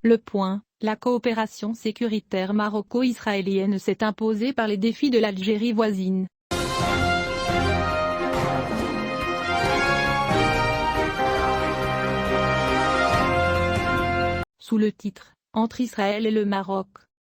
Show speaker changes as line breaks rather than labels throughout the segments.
Le point, la coopération sécuritaire maroco-israélienne s'est imposée par les défis de l'Algérie voisine. Sous le titre « Entre Israël et le Maroc »,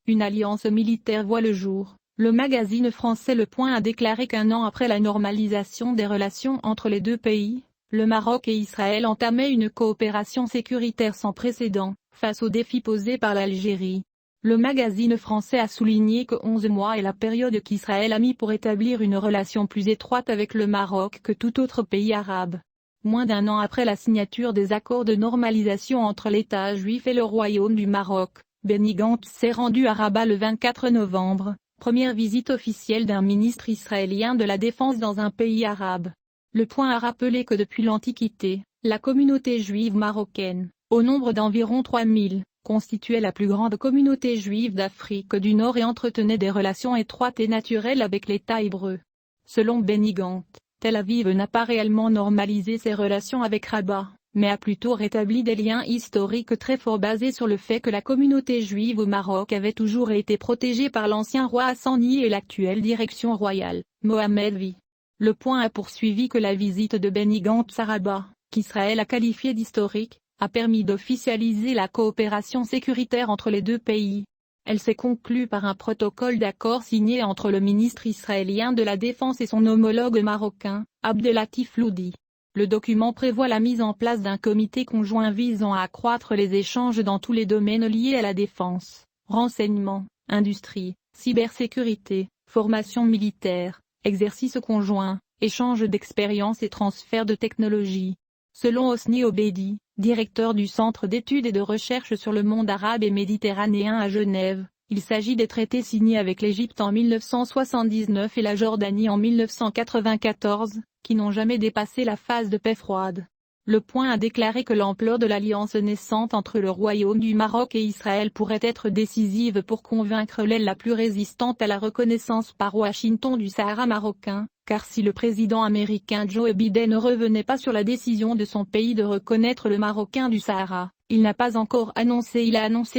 une alliance militaire voit le jour. Le magazine français Le Point a déclaré qu'un an après la normalisation des relations entre les deux pays, le Maroc et Israël entamaient une coopération sécuritaire sans précédent, face aux défis posés par l'Algérie. Le magazine français a souligné que 11 mois est la période qu'Israël a mis pour établir une relation plus étroite avec le Maroc que tout autre pays arabe. Moins d'un an après la signature des accords de normalisation entre l'État juif et le Royaume du Maroc, Benny Gantz s'est rendu à Rabat le 24 novembre, première visite officielle d'un ministre israélien de la Défense dans un pays arabe. Le Point a rappelé que depuis l'Antiquité, la communauté juive marocaine, au nombre d'environ 3000, constituait la plus grande communauté juive d'Afrique du Nord et entretenait des relations étroites et naturelles avec l'État hébreu. Selon Benny Gantz, Tel Aviv n'a pas réellement normalisé ses relations avec Rabat, mais a plutôt rétabli des liens historiques très forts basés sur le fait que la communauté juive au Maroc avait toujours été protégée par l'ancien roi Hassani et l'actuelle direction royale, Mohamed V. Le Point a poursuivi que la visite de Benny Gantz à Rabat, qu'Israël a qualifiée d'historique, a permis d'officialiser la coopération sécuritaire entre les deux pays. Elle s'est conclue par un protocole d'accord signé entre le ministre israélien de la Défense et son homologue marocain, Abdelatif Loudi. Le document prévoit la mise en place d'un comité conjoint visant à accroître les échanges dans tous les domaines liés à la défense, renseignement, industrie, cybersécurité, formation militaire, exercice conjoint, échange d'expériences et transfert de technologies. Selon Hosni Obedi, directeur du Centre d'études et de recherche sur le monde arabe et méditerranéen à Genève, il s'agit des traités signés avec l'Égypte en 1979 et la Jordanie en 1994, qui n'ont jamais dépassé la phase de paix froide. Le Point a déclaré que l'ampleur de l'alliance naissante entre le Royaume du Maroc et Israël pourrait être décisive pour convaincre l'aile la plus résistante à la reconnaissance par Washington du Sahara marocain, car si le président américain Joe Biden ne revenait pas sur la décision de son pays de reconnaître le Marocain du Sahara, il n'a pas encore annoncé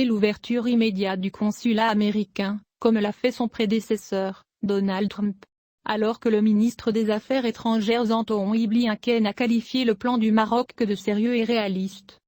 l'ouverture immédiate du consulat américain, comme l'a fait son prédécesseur, Donald Trump. Alors que le ministre des Affaires étrangères Antoine Blinken a qualifié le plan du Maroc que de sérieux et réaliste.